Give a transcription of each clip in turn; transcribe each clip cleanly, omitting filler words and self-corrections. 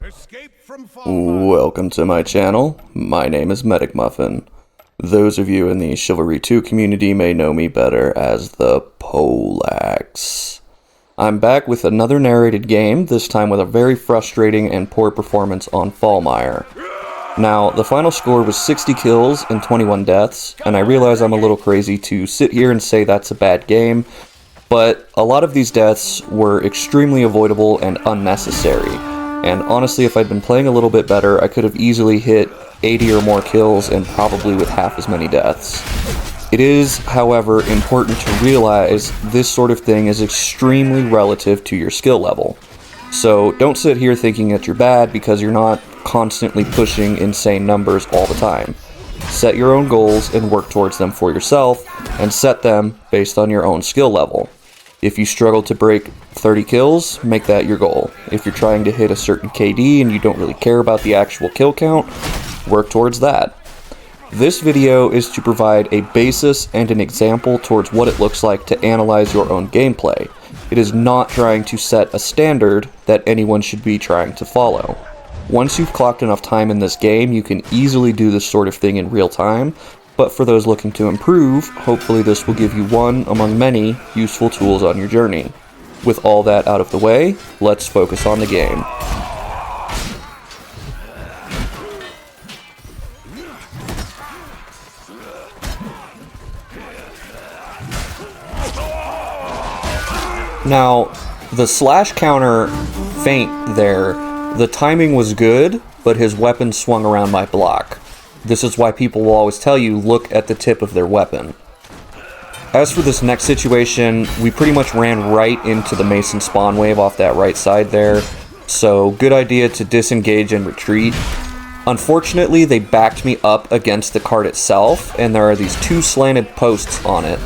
Escape from fire. Welcome to my channel. My name is Medic Muffin. Those of you in the Chivalry 2 community may know me better as the Poleaxe. I'm back with another narrated game, this time with a very frustrating and poor performance on Fallmire. Now, the final score was 60 kills and 21 deaths, and I realize I'm a little crazy to sit here and say that's a bad game, but a lot of these deaths were extremely avoidable and unnecessary. And honestly, if I'd been playing a little bit better, I could have easily hit 80 or more kills and probably with half as many deaths. It is, however, important to realize this sort of thing is extremely relative to your skill level. So don't sit here thinking that you're bad because you're not constantly pushing insane numbers all the time. Set your own goals and work towards them for yourself, and set them based on your own skill level. If you struggle to break 30 kills, make that your goal. If you're trying to hit a certain KD and you don't really care about the actual kill count, work towards that. This video is to provide a basis and an example towards what it looks like to analyze your own gameplay. It is not trying to set a standard that anyone should be trying to follow. Once you've clocked enough time in this game, you can easily do this sort of thing in real time, but for those looking to improve, hopefully this will give you one among many useful tools on your journey. With all that out of the way, let's focus on the game. Now, the slash counter feint there, the timing was good, but his weapon swung around my block. This is why people will always tell you, look at the tip of their weapon. As for this next situation, we pretty much ran right into the Mason spawn wave off that right side there, so good idea to disengage and retreat. Unfortunately, they backed me up against the cart itself, and there are these two slanted posts on it.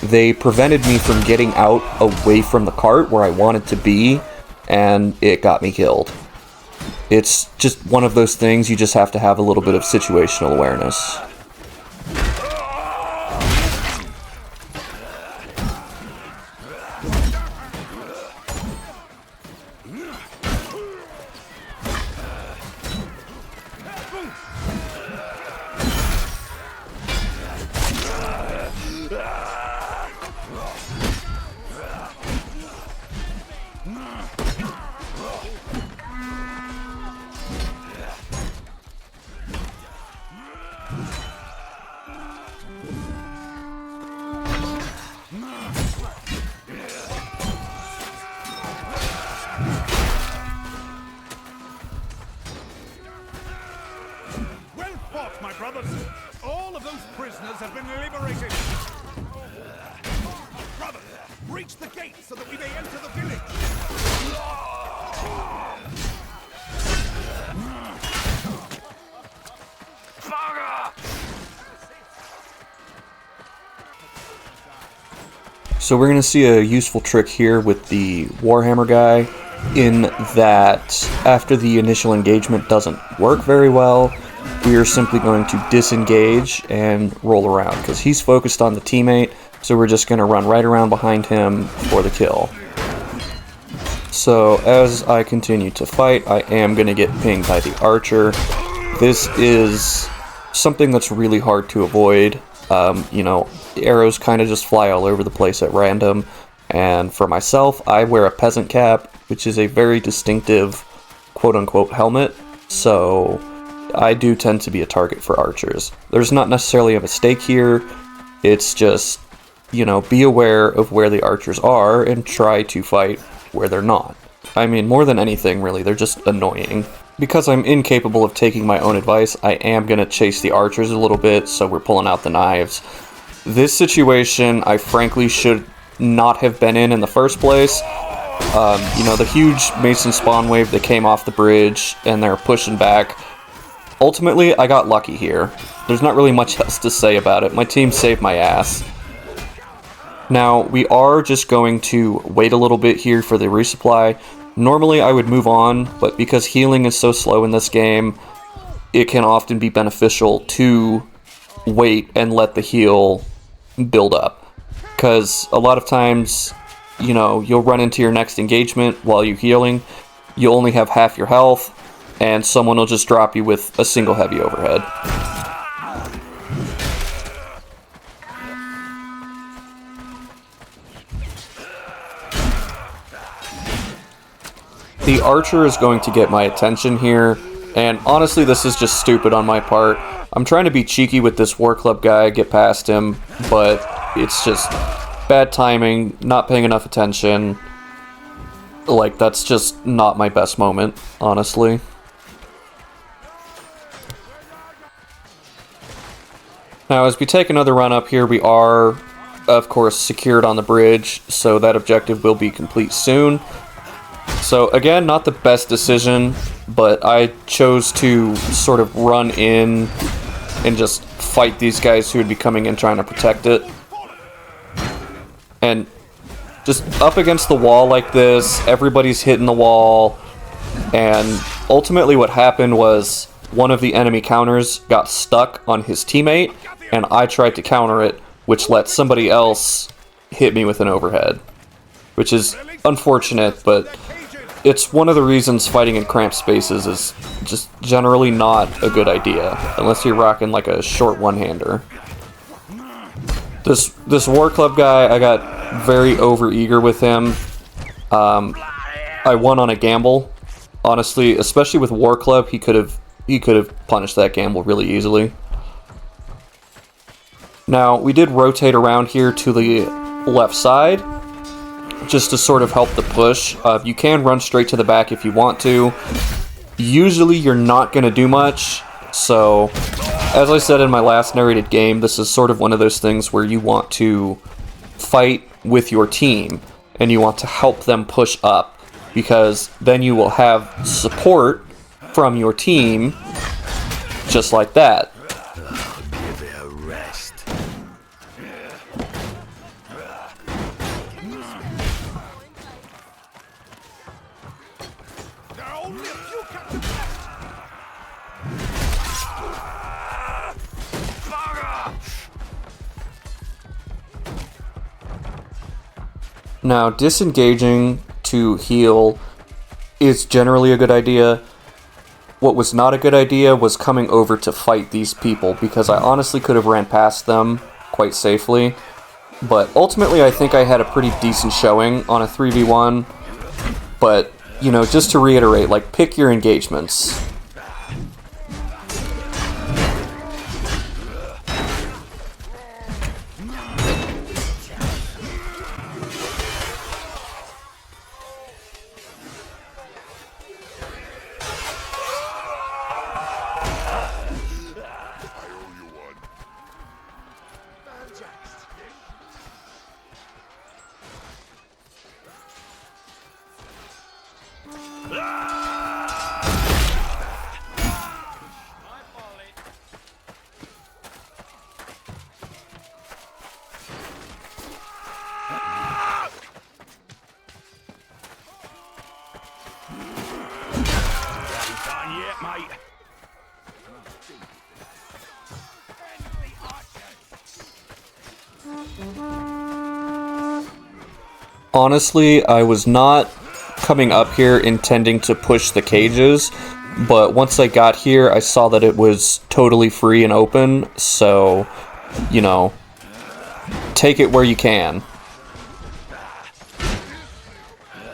They prevented me from getting out away from the cart where I wanted to be, and it got me killed. It's just one of those things, you just have to have a little bit of situational awareness. My brothers, all of those prisoners have been liberated. Brothers, reach the gate so that we may enter the village. So we're going to see a useful trick here with the Warhammer guy, in that after the initial engagement doesn't work very well, we are simply going to disengage and roll around, because he's focused on the teammate, so we're just going to run right around behind him for the kill. So as I continue to fight, I am going to get pinged by the archer. This is something that's really hard to avoid. You know, the arrows kind of just fly all over the place at random, and for myself, I wear a peasant cap, which is a very distinctive quote-unquote helmet, so I do tend to be a target for archers. There's not necessarily a mistake here, it's just, you know, be aware of where the archers are and try to fight where they're not. I mean, more than anything, really, they're just annoying. Because I'm incapable of taking my own advice, I am going to chase the archers a little bit, so we're pulling out the knives. This situation, I frankly should not have been in the first place. You know, the huge Mason spawn wave that came off the bridge, and they're pushing back. Ultimately, I got lucky here. There's not really much else to say about it. My team saved my ass. Now, we are just going to wait a little bit here for the resupply. Normally, I would move on, but because healing is so slow in this game, it can often be beneficial to wait and let the heal build up. Because a lot of times, you know, you'll run into your next engagement while you're healing. You'll only have half your health, and someone will just drop you with a single heavy overhead. The archer is going to get my attention here, and honestly this is just stupid on my part. I'm trying to be cheeky with this war club guy, get past him, but it's just bad timing, not paying enough attention. Like, that's just not my best moment, honestly. Now, as we take another run up here, we are, of course, secured on the bridge, so that objective will be complete soon. So, again, not the best decision, but I chose to sort of run in and just fight these guys who would be coming in trying to protect it. And just up against the wall like this, everybody's hitting the wall, and ultimately what happened was one of the enemy counters got stuck on his teammate, and I tried to counter it, which let somebody else hit me with an overhead. Which is unfortunate, but it's one of the reasons fighting in cramped spaces is just generally not a good idea, unless you're rocking like a short one-hander. This war club guy, I got very overeager with him. I won on a gamble. Honestly, especially with war club, he could have punished that gamble really easily. Now, we did rotate around here to the left side, just to sort of help the push. You can run straight to the back if you want to. Usually you're not going to do much, so as I said in my last narrated game, this is sort of one of those things where you want to fight with your team, and you want to help them push up, because then you will have support from your team, just like that. Now, disengaging to heal is generally a good idea. What was not a good idea was coming over to fight these people, because I honestly could have ran past them quite safely. But ultimately, I think I had a pretty decent showing on a 3v1. But, you know, just to reiterate, like, pick your engagements. Honestly, I was not coming up here intending to push the cages, but once I got here, I saw that it was totally free and open, so, you know, take it where you can.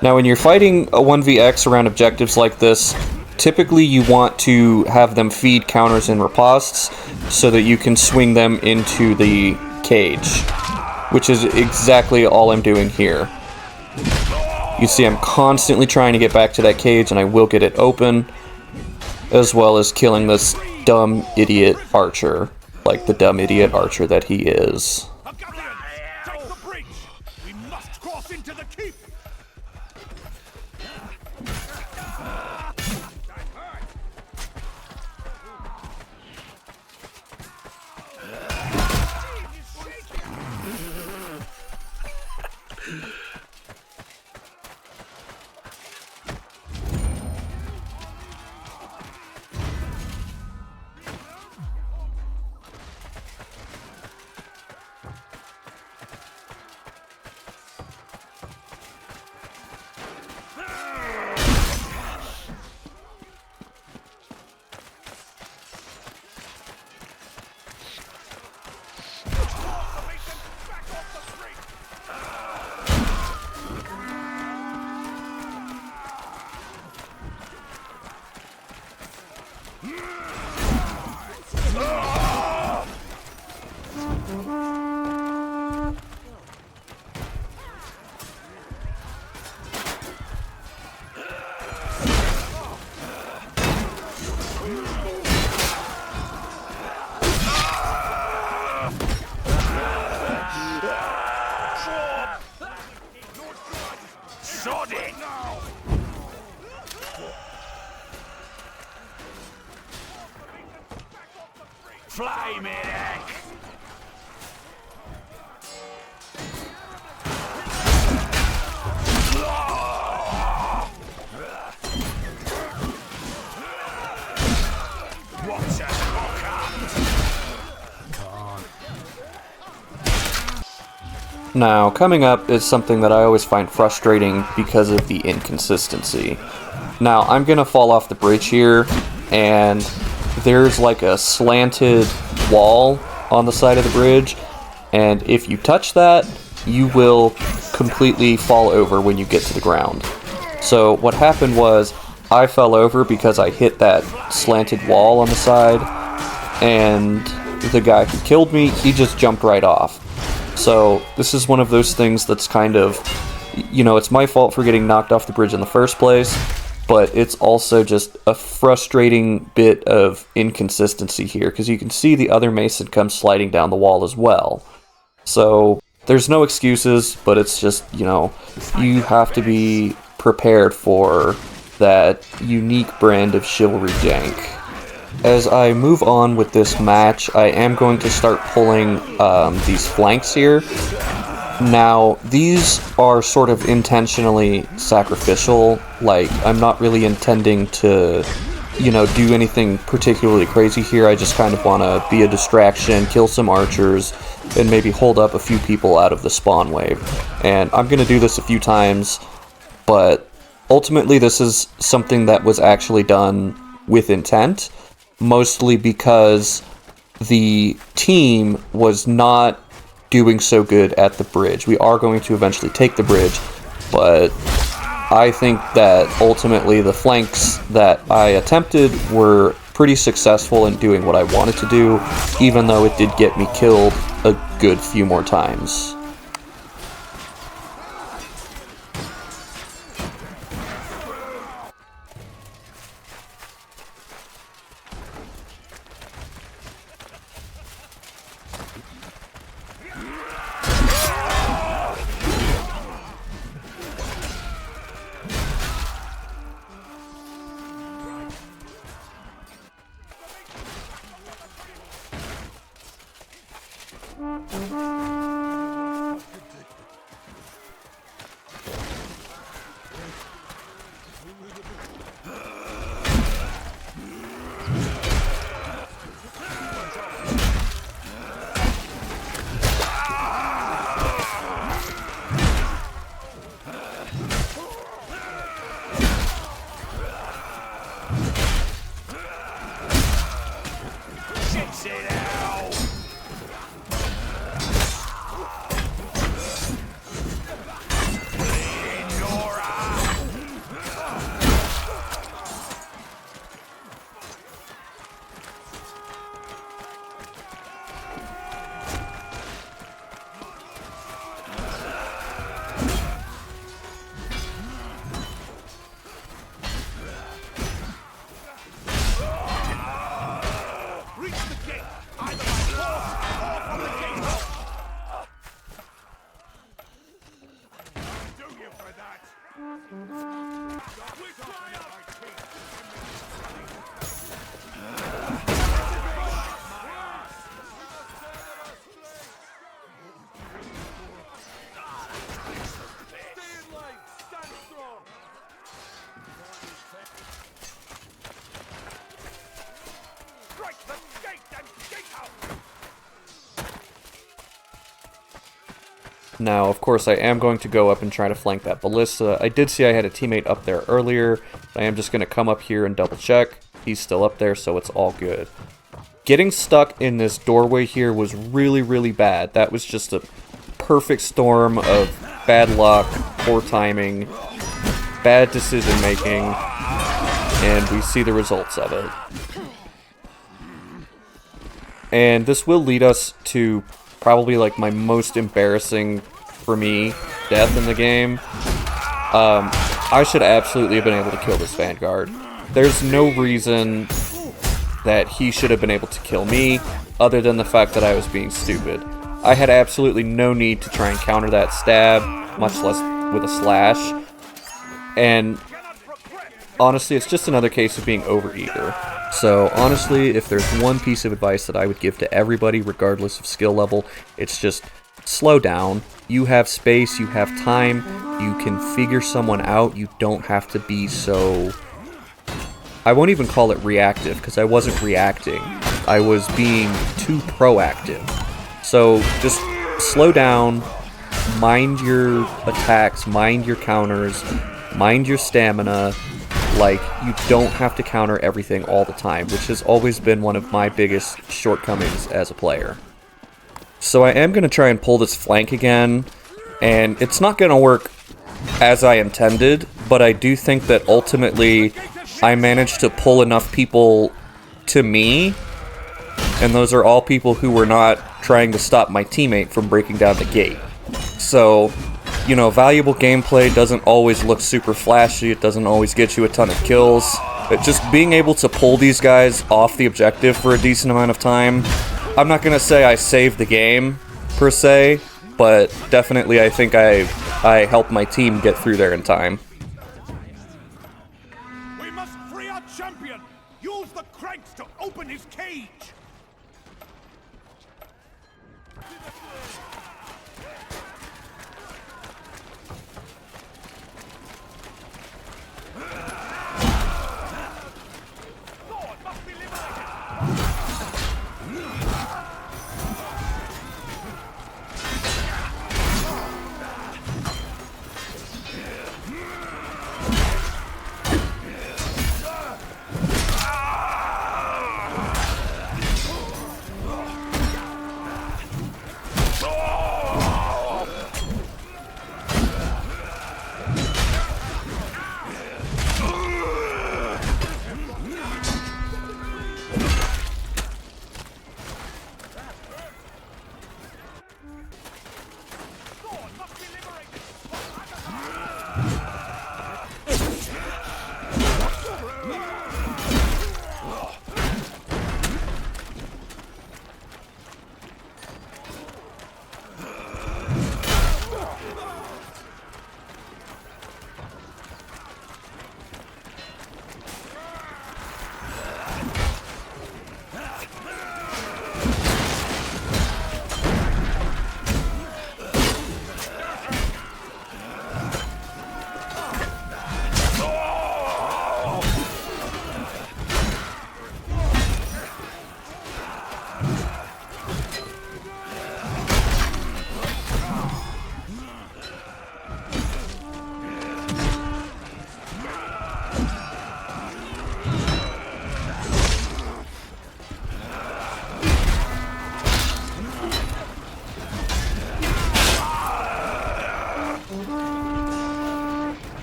Now, when you're fighting a 1vx around objectives like this, typically you want to have them feed counters and ripostes so that you can swing them into the cage, which is exactly all I'm doing here. You see, I'm constantly trying to get back to that cage, and I will get it open, as well as killing this dumb idiot archer, like the dumb idiot archer that he is. Take the bridge! We must cross into the keep! Sod it! Flame it, heck! What's a Now, coming up is something that I always find frustrating because of the inconsistency. Now, I'm gonna fall off the bridge here, and there's like a slanted wall on the side of the bridge, and if you touch that, you will completely fall over when you get to the ground. So what happened was, I fell over because I hit that slanted wall on the side, and the guy who killed me, he just jumped right off. So this is one of those things that's kind of, you know, it's my fault for getting knocked off the bridge in the first place, but it's also just a frustrating bit of inconsistency here, because you can see the other mason comes sliding down the wall as well. So there's no excuses, but it's just, you know, you have to be prepared for that unique brand of chivalry jank. As I move on with this match, I am going to start pulling these flanks here. Now, these are sort of intentionally sacrificial, like, I'm not really intending to, you know, do anything particularly crazy here. I just kind of want to be a distraction, kill some archers, and maybe hold up a few people out of the spawn wave. And I'm going to do this a few times, but ultimately this is something that was actually done with intent, mostly because the team was not doing so good at the bridge. We are going to eventually take the bridge, but I think that ultimately the flanks that I attempted were pretty successful in doing what I wanted to do, even though it did get me killed a good few more times. Now, of course, I am going to go up and try to flank that ballista. I did see I had a teammate up there earlier. I am just going to come up here and double check. He's still up there, so it's all good. Getting stuck in this doorway here was really, really bad. That was just a perfect storm of bad luck, poor timing, bad decision making. and we see the results of it. And this will lead us to probably like my most embarrassing, for me, death in the game. I should absolutely have been able to kill this Vanguard. There's no reason that he should have been able to kill me, other than the fact that I was being stupid. I had absolutely no need to try and counter that stab, much less with a slash. And honestly, it's just another case of being overeager. So honestly, if there's one piece of advice that I would give to everybody, regardless of skill level, it's just slow down. You have space, you have time, you can figure someone out. You don't have to be so... I won't even call it reactive, because I wasn't reacting. I was being too proactive. So just slow down, mind your attacks, mind your counters, mind your stamina. Like, you don't have to counter everything all the time, which has always been one of my biggest shortcomings as a player. So I am going to try and pull this flank again, and it's not going to work as I intended, but I do think that ultimately I managed to pull enough people to me, and those are all people who were not trying to stop my teammate from breaking down the gate. So, you know, valuable gameplay doesn't always look super flashy, it doesn't always get you a ton of kills, but just being able to pull these guys off the objective for a decent amount of time, I'm not going to say I saved the game, per se, but definitely I think I helped my team get through there in time. We must free our champion! Use the cranks to open his cage! Lord must be liberated!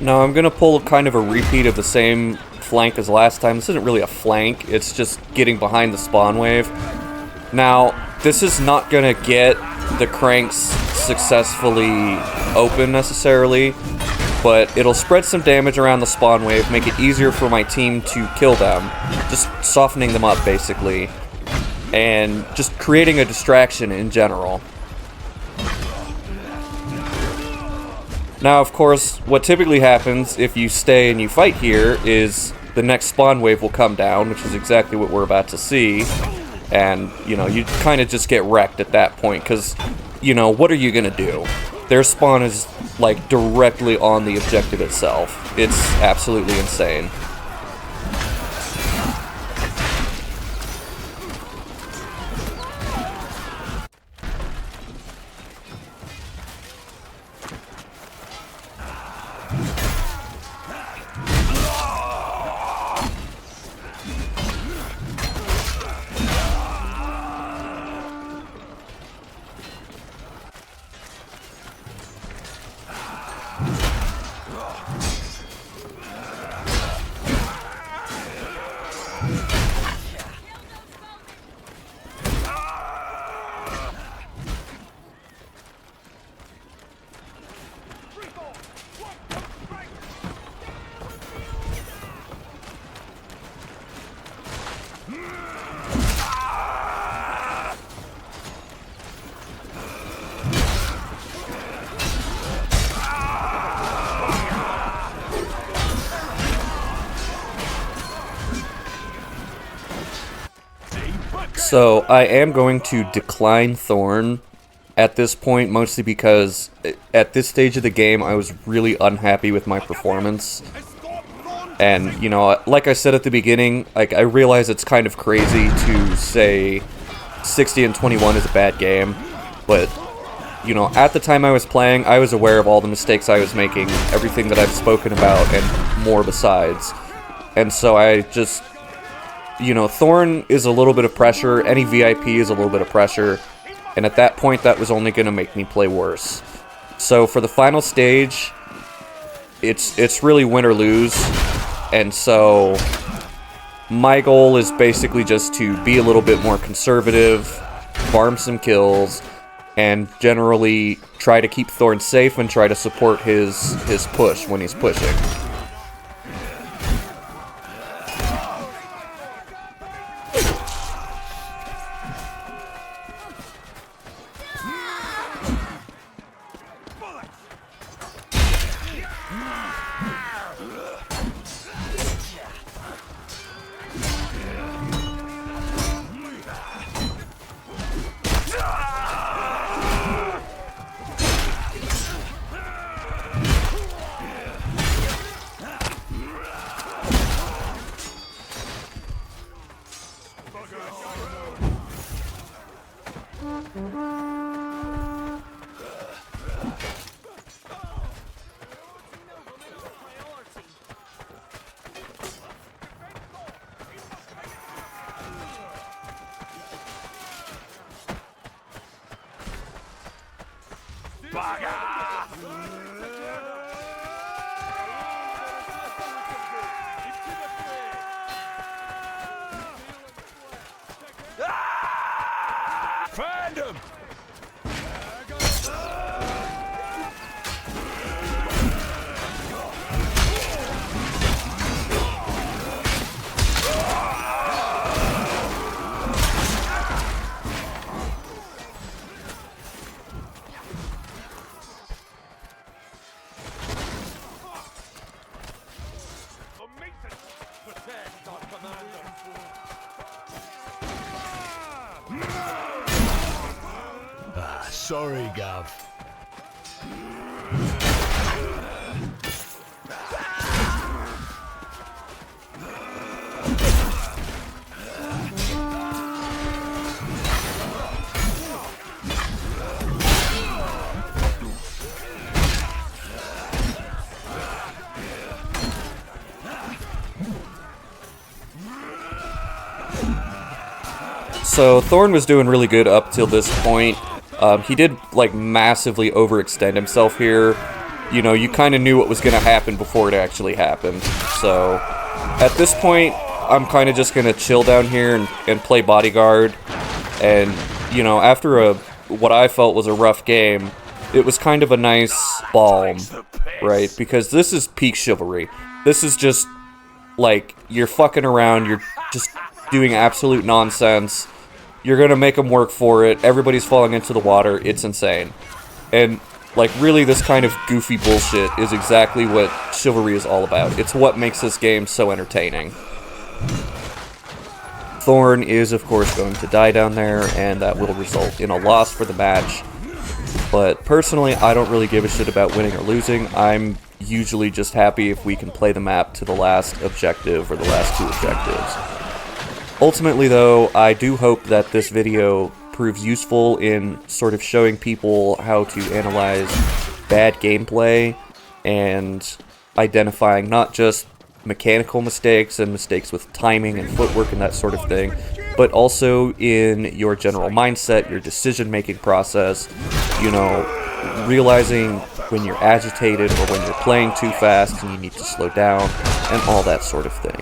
Now I'm going to pull kind of a repeat of the same flank as last time. This isn't really a flank, it's just getting behind the spawn wave. Now, this is not going to get the cranks successfully open necessarily, but it'll spread some damage around the spawn wave, make it easier for my team to kill them, just softening them up basically, and just creating a distraction in general. Now, of course, what typically happens if you stay and you fight here is the next spawn wave will come down, which is exactly what we're about to see. And, you know, you kind of just get wrecked at that point, because, you know, what are you going to do? Their spawn is, like, directly on the objective itself. It's absolutely insane. So I am going to decline Thorn at this point, mostly because at this stage of the game I was really unhappy with my performance. And, you know, like I said at the beginning, like, I realize it's kind of crazy to say 60 and 21 is a bad game, but, you know, at the time I was playing, I was aware of all the mistakes I was making, everything that I've spoken about, and more besides. And so I just, you know, Thorn is a little bit of pressure, any VIP is a little bit of pressure, and at that point that was only going to make me play worse. So for the final stage, it's really win or lose. And so, my goal is basically just to be a little bit more conservative, farm some kills, and generally try to keep Thorn safe and try to support his push when he's pushing. Fandom! Sorry, Gav. So Thorn was doing really good up till this point. He did, like, massively overextend himself here. You know, you kind of knew what was going to happen before it actually happened. So, at this point, I'm kind of just going to chill down here and play bodyguard. And, you know, after what I felt was a rough game, it was kind of a nice balm, right? Because this is peak Chivalry. This is just, like, you're fucking around, you're just doing absolute nonsense. You're gonna make them work for it. Everybody's falling into the water. It's insane. And, like, really this kind of goofy bullshit is exactly what Chivalry is all about. It's what makes this game so entertaining. Thorn is, of course, going to die down there, and that will result in a loss for the match. But personally, I don't really give a shit about winning or losing. I'm usually just happy if we can play the map to the last objective or the last two objectives. Ultimately, though, I do hope that this video proves useful in sort of showing people how to analyze bad gameplay and identifying not just mechanical mistakes and mistakes with timing and footwork and that sort of thing, but also in your general mindset, your decision-making process, you know, realizing when you're agitated or when you're playing too fast and you need to slow down, and all that sort of thing.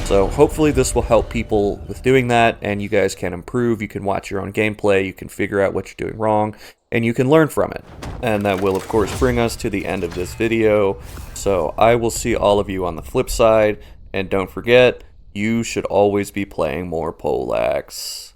So hopefully this will help people with doing that, and you guys can improve, you can watch your own gameplay, you can figure out what you're doing wrong, and you can learn from it. And that will of course bring us to the end of this video, so I will see all of you on the flip side, and don't forget, you should always be playing more Poleaxe.